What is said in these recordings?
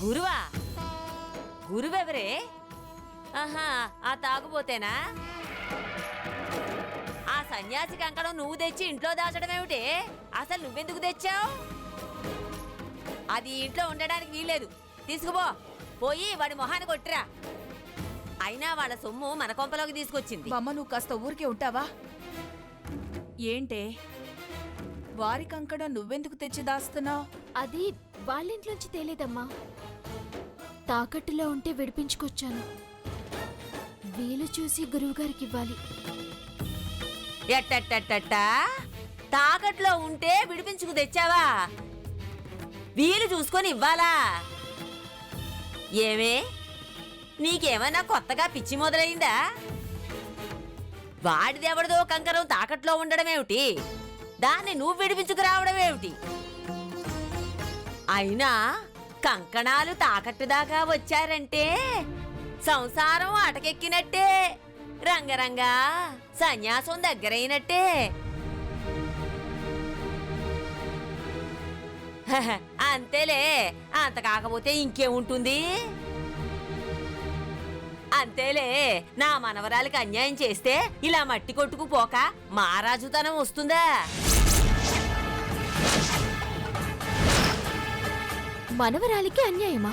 గురువా? గురువెవరే? ఆహా, ఆ తాగుపోతేనా? ఆ సన్యాసి కంకణం నువ్వు తెచ్చి ఇంట్లో దాచడమేమిటి? అసలు నువ్వెందుకు తెచ్చావు? అది ఇంట్లో ఉండడానికి వీల్లేదు. తీసుకుపో, పోయి వాడి మొహాన్ని కొట్టిరా. అయినా వాళ్ళ సొమ్ము మన కొంపలోకి తీసుకొచ్చింది. బామ్మ, నువ్వు కాస్త ఊరికే ఉంటావా? ఏంటే వారి కంకణం నువ్వెందుకు తెచ్చి దాస్తున్నావు? అది వాళ్ళింట్లోంచి తేలేదమ్మా. తాకట్టులో ఉంటే విడిపించుకొచ్చాను. వీలు చూసి గురువుగారికి ఇవ్వాలి. ఎట్టట్టట్టట్టా తాకట్లో ఉంటే విడిపించుకు తెచ్చావా? వీలు చూసుకొని ఇవ్వాలా? ఏమే, నీకేమైనా కొత్తగా పిచ్చి మొదలైందా? వాడిదెవడదో కంకరం తాకట్లో ఉండడమేమిటి? దాన్ని నువ్వు విడిపించుకురావడమేమిటి? అయినా కంకణాలు తాకట్టు దాకా వచ్చారంటే సంసారం అటకెక్కినట్టే, రంగరంగా సన్యాసం దగ్గరైనట్టే. అంతేలే, అంత కాకపోతే ఇంకేముంటుంది? అంతేలే, నా మనవరాలకి అన్యాయం చేస్తే ఇలా మట్టి కొట్టుకుపోక మహారాజుతనం వస్తుందా? మనవరాలికి అన్యాయమా?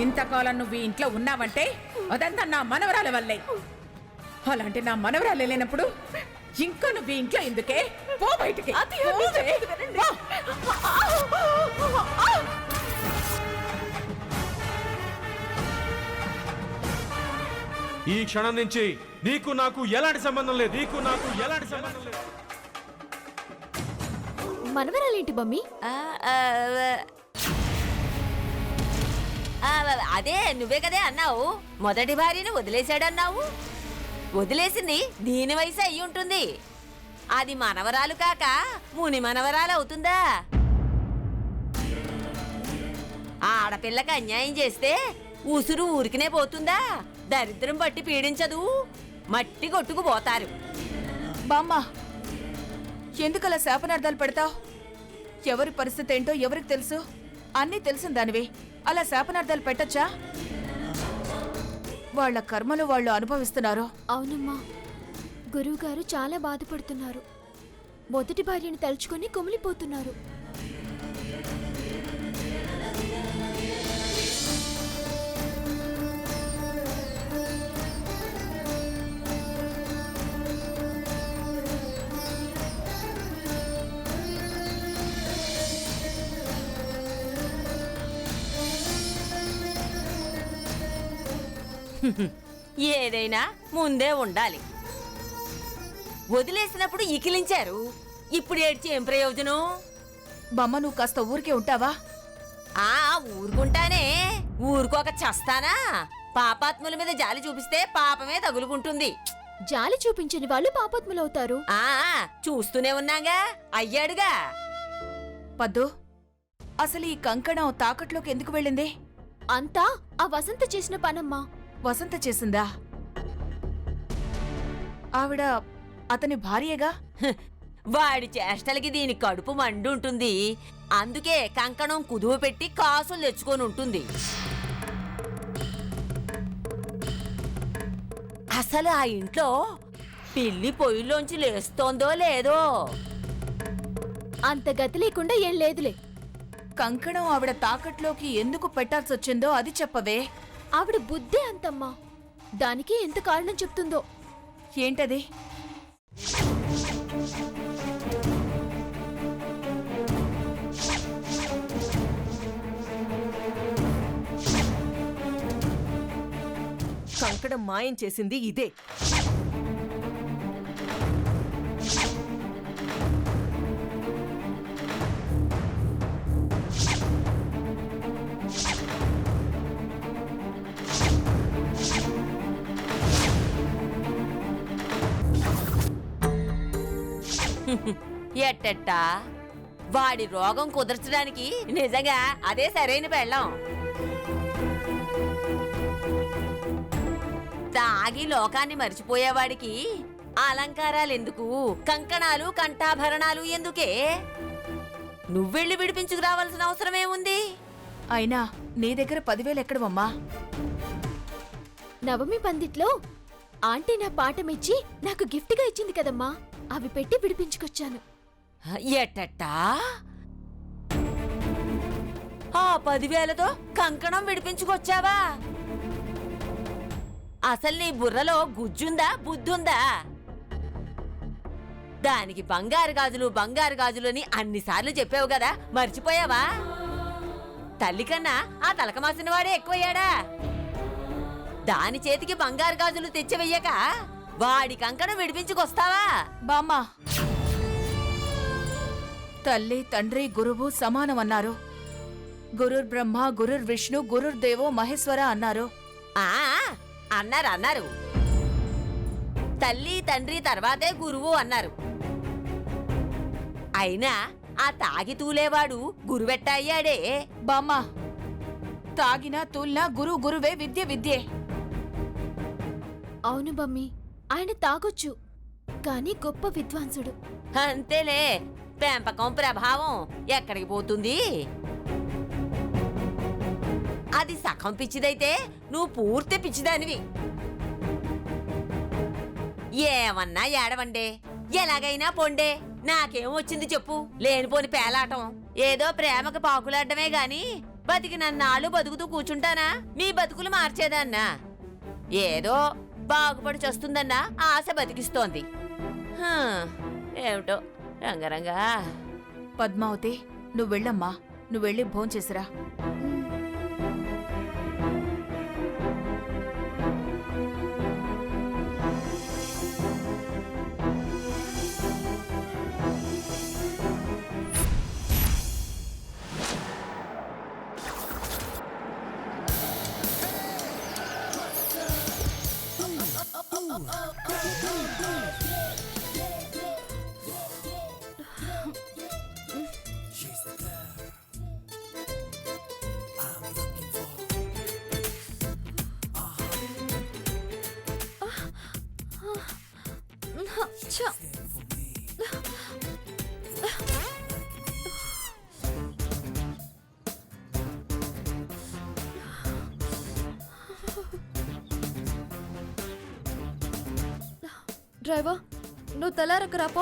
ఇంతకాలం నువ్వు ఈ ఇంట్లో ఉన్నావంటే అదంతా నా మనవరాల వల్లే. అలాంటి నా మనవరాలు లేనప్పుడు ఇంకా నువ్వు ఈ ఇంట్లో ఎందుకే? పో బయటికి. ఈ క్షణం నుంచి నీకు నాకు ఎలాంటి సంబంధం లేదు. నీకు నాకు ఎలాంటి సంబంధం లేదు. మనవరాలేంటి బమ్మి? అదే నువ్వే కదే అన్నావు, మొదటి భార్యను వదిలేశాడన్నావు. వదిలేసింది దీని వయసు అయి ఉంటుంది. అది మనవరాలు కాక ముని మనవరాలు అవుతుందా? ఆడపిల్లకి అన్యాయం చేస్తే ఉసురు ఊరికినే పోతుందా? దరిద్రం పట్టి పీడించదు, మట్టి కొట్టుకుపోతారు. బామ్మ, ఎందుకలా శాపనార్థాలు పెడతావు? ఎవరి పరిస్థితి ఏంటో ఎవరికి తెలుసు? అన్నీ తెలిసిన దానివి అలా శాపనార్థాలు పెట్టచ్చా? వాళ్ళ కర్మలు వాళ్ళు అనుభవిస్తున్నారు. అవునమ్మా, గురువుగారు చాలా బాధపడుతున్నారు. మొదటి భార్యను తలుచుకొని కుమిలిపోతున్నారు. ఏదైనా ముందే ఉండాలి. వదిలేసినప్పుడు ఇకిలించారు, ఇప్పుడు ఏడ్చి ఏం ప్రయోజనం? బామ్మ, నువ్వు కాస్త ఊరికే ఉంటావా? ఊరుకుంటానే, ఊరుకోక చస్తానా? పాపాత్ముల మీద జాలి చూపిస్తే పాపమే తగులుకుంటుంది. జాలి చూపించని వాళ్ళు పాపాత్ములవుతారు. చూస్తూనే ఉన్నాగా, అయ్యాడుగా. పద్దు, అసలు ఈ కంకణం తాకట్లోకి ఎందుకు వెళ్ళింది? అంతా ఆ వసంత చేసిన పనమ్మా. వసంత చేసిందా? ఆవిడ అతని భార్యగా? వాడి చేష్టలకి దీని కడుపు మండుంటుంది. అందుకే కంకణం కుదువ పెట్టి కాసులు తెచ్చుకొని ఉంటుంది. అసలు ఆ ఇంట్లో పిల్లి పొయ్యిలోంచి లేస్తోందో లేదో. అంత గతి లేకుండా ఏం లేదులే. కంకణం ఆవిడ తాకట్లోకి ఎందుకు పెట్టాల్సొచ్చిందో అది చెప్పవే. ఆవిడ బుద్ధే అంతమ్మా. దానికి ఎంత కారణం చెప్తుందో. ఏంటది? కంకణం మాయం చేసింది ఇదే. ఎట్టట్టా వాడి రోగం కుదర్చడానికి నిజంగా అదే సరైన పెళ్ళం. తాగి లోకాన్ని మర్చిపోయేవాడికి అలంకారాలెందుకు, కంకణాలు కంఠాభరణాలు ఎందుకే? నువ్వెళ్ళి విడిపించుకురావాల్సిన అవసరం ఏముంది? అయినా నీ దగ్గర 10,000 ఎక్కడవమ్మా? నవమి పందిట్లో ఆంటీ నా పాఠమిచ్చి నాకు గిఫ్ట్గా ఇచ్చింది కదమ్మా, అవి పెట్టి విడిపించుకొచ్చాను. ఎట్టట్టా? ఆ 10,000తో కంకణం విడిపించుకొచ్చావా? అసలు నీ బుర్రలో గుజ్జుందా బుద్ధుందా? దానికి బంగారు గాజులు అని అన్నిసార్లు చెప్పావు కదా, మర్చిపోయావా? తల్లి కన్నా ఆ తలకమాసిన వాడే ఎక్కువయ్యాడా? దాని చేతికి బంగారు గాజులు తెచ్చివెయ్యక వాడి కంకణం విడిపించుకొస్తావా? బామ్మా, తల్లి తండ్రి గురువు సమానమన్నారు. గురుర్ బ్రహ్మ గురుర్ విష్ణు గురుర్ దేవో మహేశ్వర అన్నారు. ఆ అన్నారు. తల్లి తండ్రి తర్వాతే గురువు అన్నారు. అయినా ఆ తాగి తూలేవాడు గురువెట్ట అయ్యాడే? బామ్మా, తాగినా తూల్నా గురువే, విద్య విద్యే. అవును బమ్మి, ఆయన తాగొచ్చు కానీ గొప్ప విద్వాంసుడు. అంతేలే, పెంపకం ప్రభావం ఎక్కడికి పోతుంది? అది సగం పిచ్చిదైతే నువ్వు పూర్తి పిచ్చిదానివి. ఏమన్నా ఏడవండే, ఎలాగైనా పొండే, నాకేం వచ్చింది చెప్పు? లేనిపోని పేలాటం. ఏదో ప్రేమకు పాకులాడమే గాని బతికినన్నాళ్ళు బతుకుతూ కూర్చుంటానా? మీ బతుకులు మార్చేదాన్నా? ఏదో బాగుపడి చస్తుందన్నా ఆశ బతికిస్తోంది. ఏమిటో రంగరంగా. పద్మావతి, నువ్వు వెళ్ళమ్మా, నువ్వు వెళ్ళి భోంచేసిరా. డ్రైవర్, నువ్వు తెల్లారక రాపో.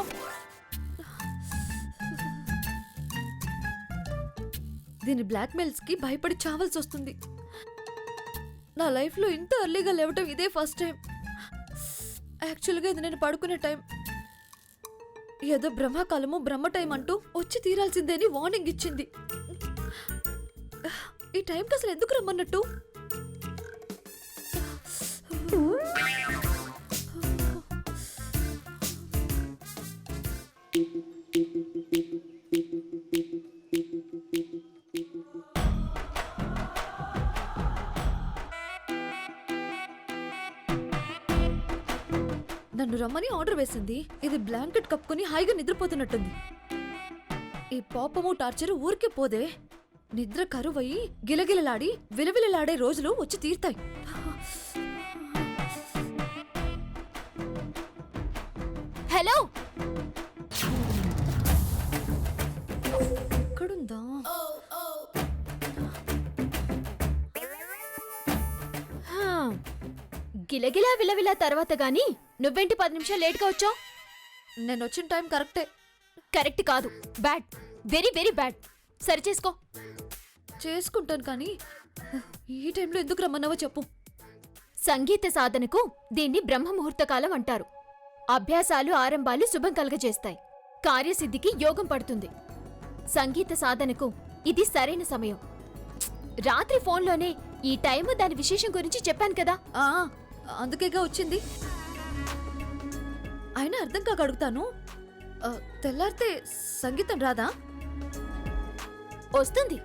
దీని బ్లాక్మెయిల్స్ కి భయపడి చావాల్సి వస్తుంది. నా లైఫ్లో ఇంత అర్లీగా లేవటం ఇదే ఫస్ట్ టైం. యాక్చువల్గా ఇది నేను పడుకునే టైం. ఏదో బ్రహ్మకాలము బ్రహ్మ టైం అంటూ వచ్చి తీరాల్సిందేని వార్నింగ్ ఇచ్చింది. ఈ టైంకి అసలు ఎందుకు రమ్మన్నట్టు? నన్ను రమ్మని ఆర్డర్ వేసింది. ఇది బ్లాంకెట్ కప్పుకొని హాయిగా నిద్రపోతున్నట్టుంది. ఈ పాపము టార్చర్ ఊరికే పోదే. నిద్ర కరువయి గిలగిలలాడి విలవిలలాడే రోజులు వచ్చి తీరుతాయి. హలో, ఎక్కడుందా? గిలగిలా విలవిలా తర్వాత గాని నువ్వేంటి 10 నిమిషాలు లేట్గా వచ్చావు? నేను వచ్చిన టైం కరెక్టే. కరెక్ట్ కాదు, బ్యాడ్, వెరీ వెరీ బ్యాడ్. సరి చేసుకో. చేసుకుంటాను కానీ ఈ టైంలో ఎందుకు రమ్మన్నావో చెప్పు. సంగీత సాధనకు దీన్ని బ్రహ్మముహూర్తకాలం అంటారు. అభ్యాసాలు ఆరంభాలు శుభం కలగజేస్తాయి. కార్యసిద్ధికి యోగం పడుతుంది. సంగీత సాధనకు ఇది సరైన సమయం. రాత్రి ఫోన్లోనే ఈ టైము దాని విశేషం గురించి చెప్పాను కదా. అందుకేగా వచ్చింది. అయినా అర్థం కాక అడుగుతాను, తెల్లారితే సంగీతం రాదా? వస్తుంది.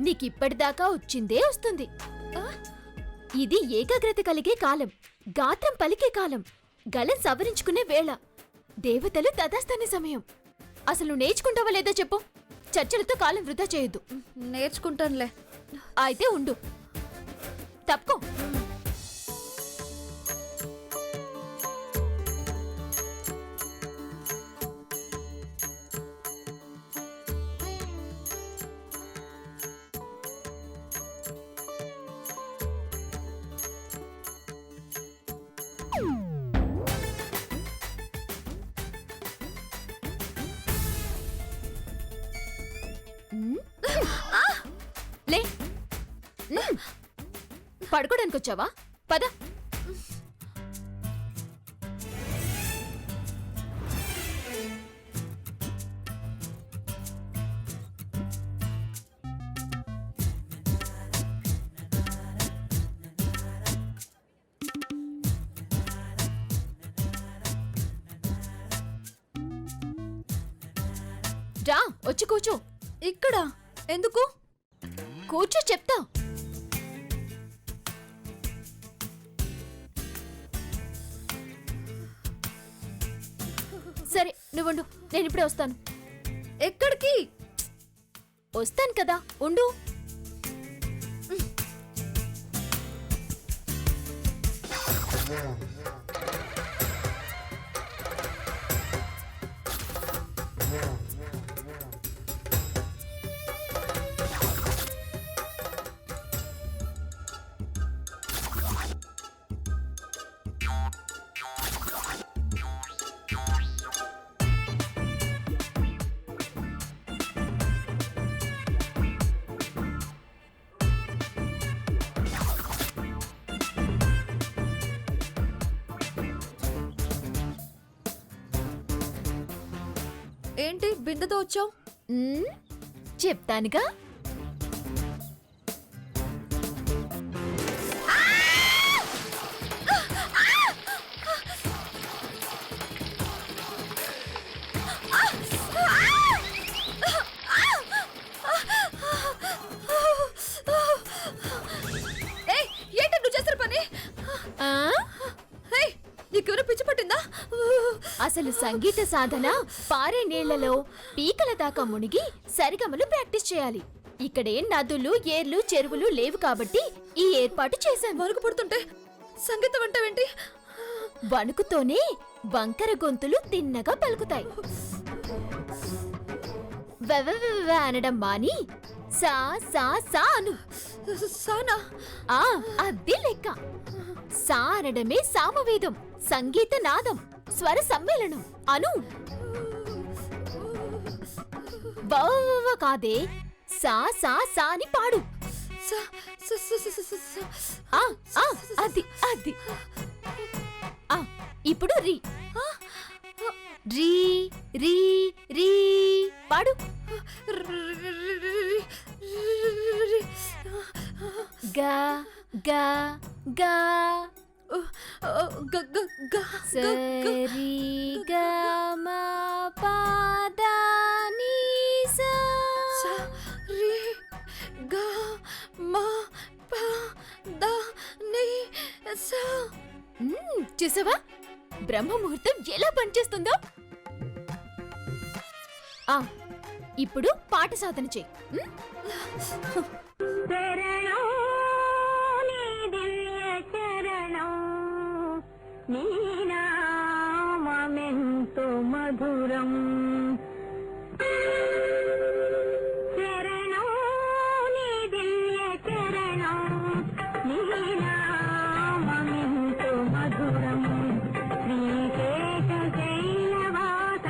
నీకిప్పటిదాకా వచ్చిందే వస్తుంది. ఇది ఏకాగ్రత కలిగే కాలం, గాత్రం పలికే కాలం, గలం సవరించుకునే వేళ, దేవతలు తదాస్తనే సమయం. అసలు నేర్చుకుంటావా లేదా చెప్పు. చర్చలతో కాలం వృధా చేయొద్దు. నేర్చుకుంటానులే. అయితే ఉండు, తప్పుకో. లే పడుకోడానికి వచ్చావా? పద. రా వచ్చి కూర్చో. ఇక్కడ ఎందుకు? కూర్చో చెప్తా. సరే నువ్వుండు, నేను ఇప్పుడే వస్తాను. ఎక్కడికి? వస్తాను కదా, ఉండు. ఏంటి బిందెతో వచ్చావు? చెప్తానుగా. ఏంటి నువ్వు చేస్తున్న పని? నీకెవరో పిచ్చి పట్టిందా? అసలు సంగీత సాధన పారే నీళ్లలో పీకల దాకా మునిగి సరిగమలు ప్రాక్టీస్ చేయాలి. ఇక్కడే నదులు, ఏర్లు, చెరువులు లేవు కాబట్టి ఈ ఏర్పాటు చేశాను. వణుకు పుడుతుంటే సంగీతం అంటావేంటి? వణుకుతోనే వంకర గొంతులు తిన్నగా పలుకుతాయి. వెవ అనడం మాని సా సా సా అను. సానా? అది లెక్క. సా అనడమే సామవేదం, సంగీత నాదం, స్వర సమ్మేళనం అను. బావ కాదే, సా సా సా అని పాడు. అది అది. ఇప్పుడు రీ రీ రీ రీ పాడు. గా గా గా సరి గా మా పా దా ని సా. సరి గా మా పా దా ని సా. చూసావా బ్రహ్మ ముహూర్తం ఎలా పనిచేస్తుందో? ఇప్పుడు పాట సాధన చేయి. మధురం చరణం నీ దివ్య చరణం నీ నామమెంతో మధురం శ్రీశేష శైలవాస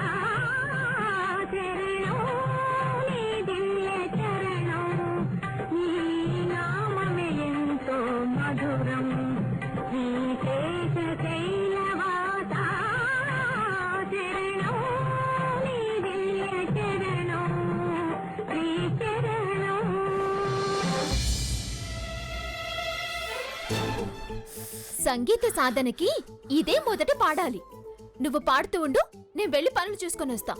చరణం నీ దివ్య చరణం నీ నామమే ఎంతో మధురం శ్రీశేష శైలవాస చరణం నీ దివ్య చరణం శ్రీ చరణం. సంగీత సాధనకి ఇదే మొదట పాడాలి. నువ్వు పాడుతూ ఉండు, నేను వెళ్ళి పనులు చూసుకొని వస్తా.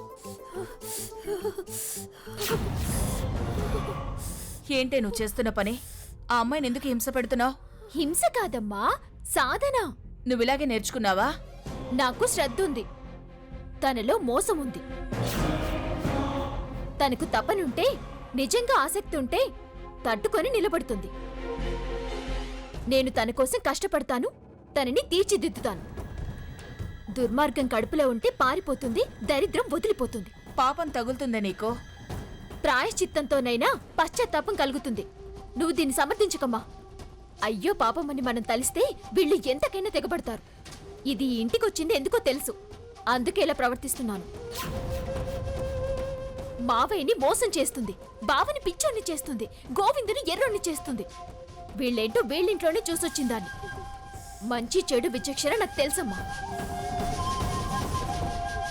ఏంటే నువ్వు చేస్తున్న పని? ఆ అమ్మాయిని ఎందుకు హింస పెడుతున్నావు? హింస కాదమ్మా, సాధన. నువ్వు ఇలాగే నేర్చుకున్నావా? నాకు శ్రద్ధ ఉంది, తనలో మోసం ఉంది. తనకు తపనుంటే, నిజంగా ఆసక్తి ఉంటే తట్టుకొని నిలబడుతుంది. నేను తన కోసం కష్టపడతాను, తనని తీర్చిదిద్దుతాను. దుర్మార్గం కడుపులో ఉంటే పారిపోతుంది, దరిద్రం వదిలిపోతుంది. పాపం తగులుతుందే నీకు? ప్రాయశ్చిత్తంతోనైనా పశ్చాత్తాపం కలుగుతుంది. నువ్వు దీన్ని సమర్థించకమ్మా. అయ్యో పాపమని మనం తలిస్తే వీళ్ళు ఎంతకైనా తెగబడతారు. ఇది ఇంటికొచ్చింది ఎందుకో తెలుసు, అందుకే ఇలా ప్రవర్తిస్తున్నాను. మావయ్యని మోసం చేస్తుంది, బావని పిచ్చోన్ని చేస్తుంది, గోవిందుని ఎర్రోన్ని చేస్తుంది. వీళ్ళేంటో వీళ్ళింట్లోనే చూసొచ్చిందాన్ని. మంచి చెడు విచక్షణ నాకు తెలుసమ్మా.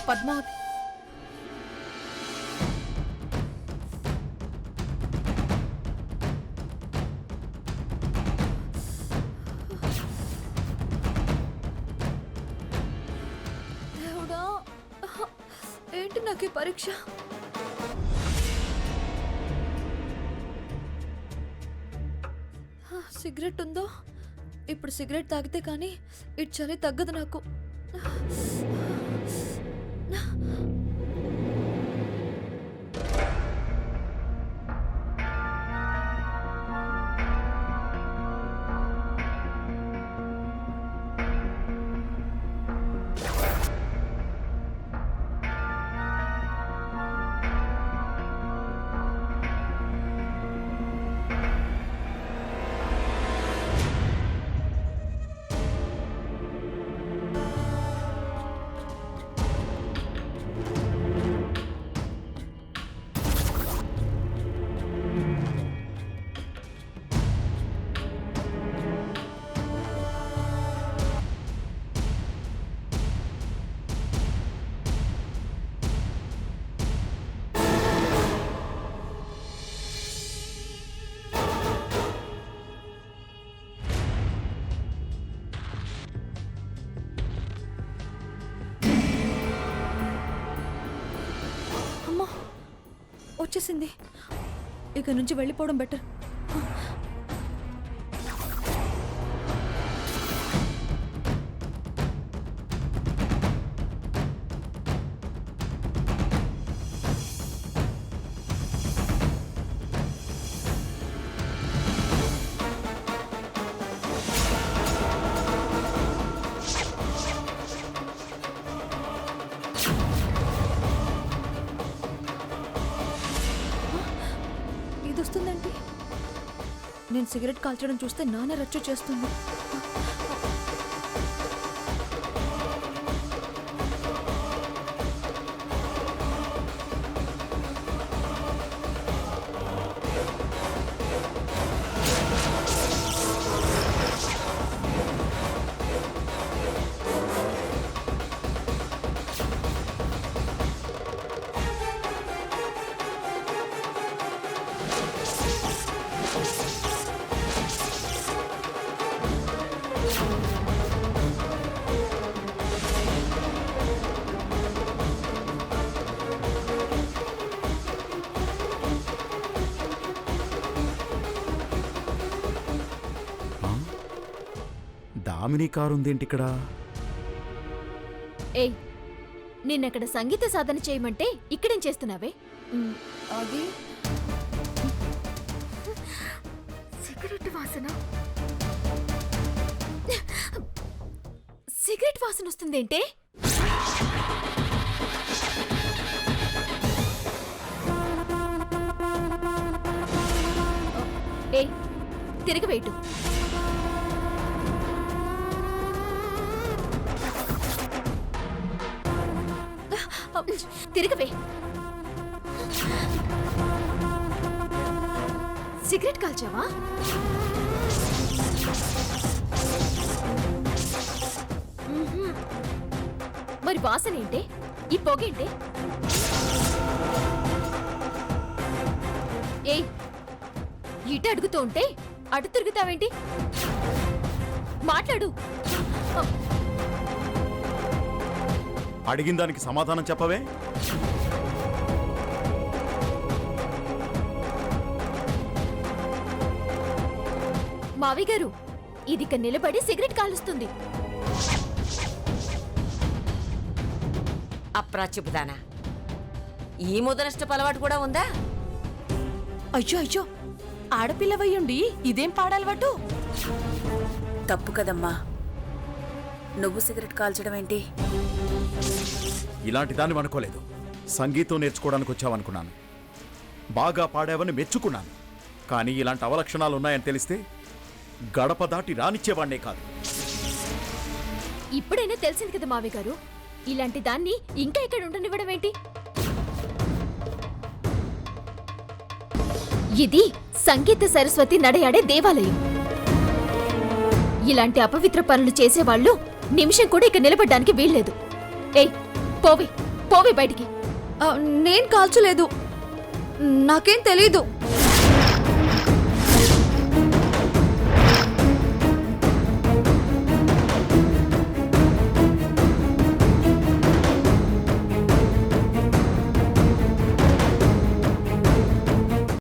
పద్మావతి, దేవుడా, ఏంటి నాకు ఈ పరీక్ష? సిగరెట్ ఉందో? ఇప్పుడు సిగరెట్ తాగితే కానీ ఇటు చలి తగ్గదు నాకు. వచ్చేసింది. ఇక నుంచి వెళ్ళిపోవడం బెటర్. ఇది వస్తుందంటే నేను సిగరెట్ కాల్చడం చూస్తే నాన్న రచ్చు చేస్తుంది. దామిని కారుందేంటి ఇక్కడ? ఏయ్, నిన్నక్కడ సంగీత సాధన చేయమంటే ఇక్కడేం చేస్తున్నావే? అది సిగరెట్ వాసన. సిగరెట్ వాసన వస్తుందేంటే? ఏయ్, తిరగవేటు. తిరగవే. సిగరెట్ కాల్చావా? మరి వాసన ఏంటే? ఈ పొగేంటే? ఏయ్, ఇటు అడుగుతూ ఉంటే అటు తిరుగుతావేంటి? మాట్లాడు. అడిగిన దానికి సమాధానం చెప్పవే. మావి గారు, ఇది నిలబడి సిగరెట్ కాలుస్తుంది. అప్రాచ్యపుదానా, ఈ ముదనష్టపు అలవాటు కూడా ఉందా? అయ్యో అయ్యో, ఆడపిల్లవయ్యుండి ఇదేం పాడలవాటు? తప్పు కదమ్మా. నువ్వు సిగరెట్ కాల్చడం ఏంటి? ఇలాంటి దాన్ని అనుకోలేదు. సంగీతం నేర్చుకోవడానికి వచ్చావనుకున్నాను. బాగా పాడావని మెచ్చుకున్నాను. కానీ ఇలాంటి అవలక్షణాలు ఉన్నాయని తెలిస్తే గడప దాటి రానిచ్చేవాణ్ణే కాదు. ఇప్పుడైనా తెలిసింది కదా మావి గారు, ఇలాంటి దాన్ని ఇంకా ఇక్కడ ఉండనివ్వడం ఏంటి? ఇది సంగీత సరస్వతి నడయాడే దేవాలయం. ఇలాంటి అపవిత్ర పనులు చేసేవాళ్ళు నిమిషం కూడా ఇక నిలబడ్డానికి వీల్లేదు. ఏయ్ పోవే పోవే బయటికి. నేను కాల్చలేదు, నాకేం తెలీదు.